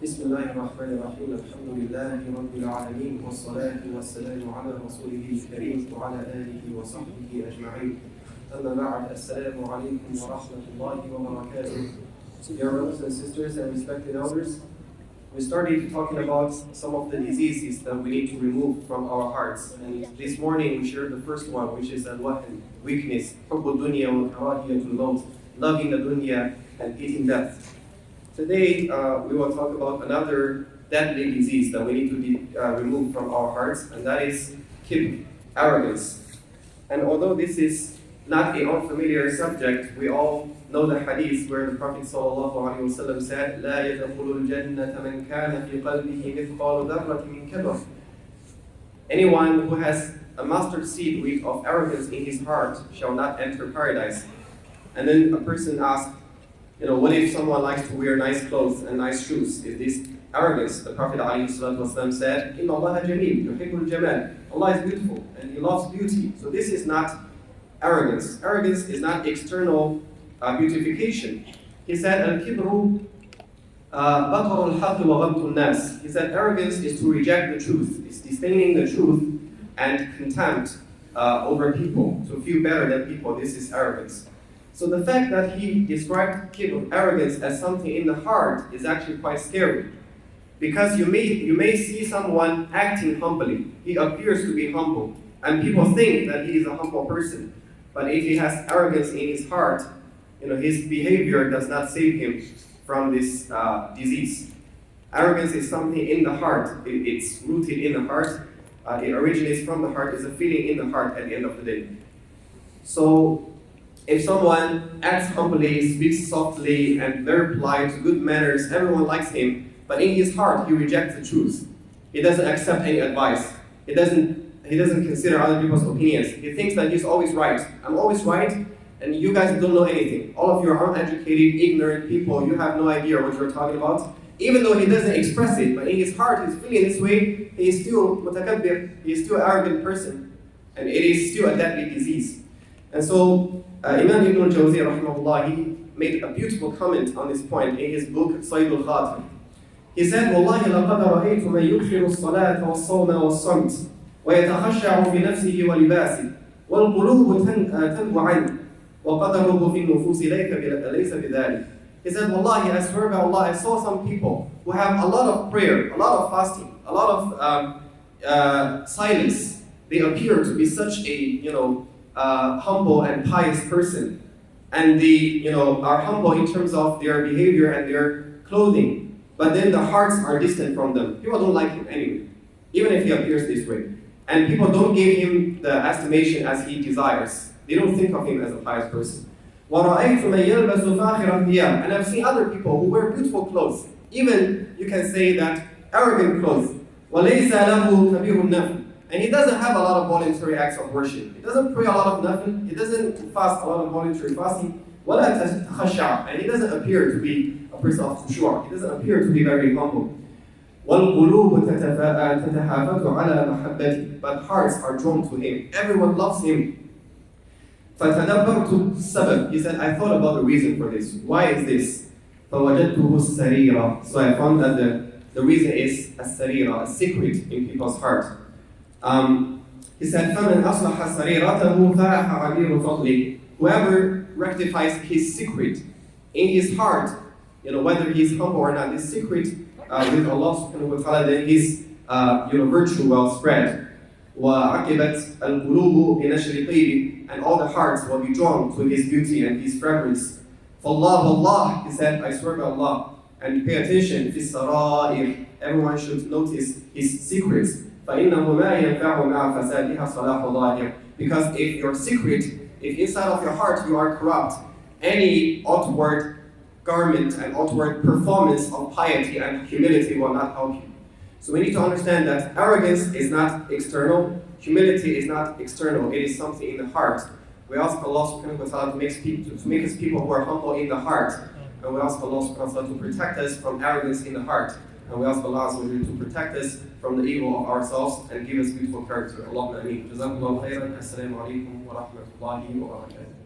بسم الله الرحمن الرحيم الحمد لله رب العالمين والصلاة والسلام على رسوله الكريم وعلى آله وصحبه أجمعين أما بعد السلام عليكم ورحمة الله وبركاته. Dear brothers and sisters and respected elders, we started talking about some of the diseases that we need to remove from our hearts, and this morning we shared the first one, which is al-wahn, weakness, حب الدنيا وكراهية الموت, loving the dunya and hating death. Today, we will talk about another deadly disease that we need to remove from our hearts, and that is kibr, arrogance. And although this is not an unfamiliar subject, we all know the hadith where the Prophet ﷺ said, لا يدخل الجنة من كان في قلبه مثقال ذرة من كبر. Anyone who has a mustard seed of arrogance in his heart shall not enter paradise. And then a person asked, what if someone likes to wear nice clothes and nice shoes? Is this arrogance? The Prophet ﷺ said, إِنَّ اللَّهَ جَمِيلٌ يُحِبُّ الْجَمَالِ. Allah is beautiful and He loves beauty. So this is not arrogance. Arrogance is not external beautification. He said, Al-kibru batarul haqq wa ghamtun nas. He said, arrogance is to reject the truth. It's disdaining the truth and contempt over people, to feel better than people. This is arrogance. So the fact that he described kibr, arrogance, as something in the heart is actually quite scary. Because you may see someone acting humbly. He appears to be humble. And people think that he is a humble person. But if he has arrogance in his heart, his behavior does not save him from this disease. Arrogance is something in the heart. It's rooted in the heart. It originates from the heart. It's a feeling in the heart at the end of the day. So if someone acts humbly, speaks softly, and very polite, good manners, everyone likes him, but in his heart he rejects the truth. He doesn't accept any advice. He doesn't consider other people's opinions. He thinks that he's always right. I'm always right, and you guys don't know anything. All of you are uneducated, ignorant people. You have no idea what you're talking about. Even though he doesn't express it, but in his heart he's feeling this way, he is still mutakabbir, he is still an arrogant person. And it is still a deadly disease. And so, Imam al-Jawzi, rahimahullah, he made a beautiful comment on this point in his book, Sayyid al-Khatim. He said, وَاللَّهِ لَقَدْ رَأَيْتُ مَنْ يُكْثِرُ الصَّلَاةَ وَالصَّوْمَ وَالصَّمْتَ وَيَتَخَشَّعُ فِي نَفْسِهِ وَلِبَاسِهِ وَالْقُلُوبُ تَنْبُ عَنْهُ وَقَدَرُهُ فِي النُّفُوسِ لَيْسَ بِذَلِكَ. He said, Wallahi, I swear by Allah, I saw some people who have a lot of prayer, a lot of fasting, a lot of silence. They appear to be such a, humble and pious person. And they, are humble in terms of their behavior and their clothing. But then the hearts are distant from them. People don't like him anyway, even if he appears this way. And people don't give him the estimation as he desires. They don't think of him as a pious person. وَرَأَيْتُ مَنْ يَلْبَسُ فَاخِرَ الثِّيَابِ. And I've seen other people who wear beautiful clothes. Even, you can say that, arrogant clothes. وَلَيْسَ لَهُ كَبِيرُ النَّفْلِ. And he doesn't have a lot of voluntary acts of worship. He doesn't pray a lot of nafil. He doesn't fast a lot of voluntary fasting. وَلَا تَخَشَّعُ. And he doesn't appear to be a person of khushu'. He doesn't appear to be very humble. وَالْقُلُوبُ تَتَحَافَتُ عَلَى مَحَبَّتِهِ. But hearts are drawn to him. Everyone loves him. فَتَدَبَّرْتُ السَّبَبِ. He said, I thought about the reason for this. Why is this? فَوَجَدْتُهُ السَّرِيرَ. So I found that the reason is a secret in people's heart. He said, فَمَنْ أَصْلَحَ سَرِيرَتَهُ فَرَحَ عَبِيرُ فَضْلِهِ. Whoever rectifies his secret in his heart, whether he's humble or not, this secret with Allah subhanahu wa ta'ala, then his virtue will spread. وَعَقِبَتْ الْقُلُوبُ بِنَشْرِ طِيبِ. And all the hearts will be drawn to his beauty and his fragrance. فَاللَّهُ Allah, he said, I swear by Allah. And pay attention, فِي السَّرَائِرِ. Everyone should notice his secrets. فَإِنَّهُ مَا يَنْفَعُ مَعَ فَسَادِهَا صَلَاحُ اللَّهِ. Because if your secret, if inside of your heart you are corrupt, any outward garment and outward performance of piety and humility will not help you. So we need to understand that arrogance is not external, humility is not external, it is something in the heart. We ask Allah subhanahu wa ta'ala to make us people who are humble in the heart. And we ask Allah subhanahu wa ta'ala to protect us from arrogance in the heart. And we ask Allah to protect us from the evil of ourselves and give us beautiful character. Allahumma ameen. Jazakumullahu khairan. Assalamu alaikum wa rahmatullahi wa barakatuh.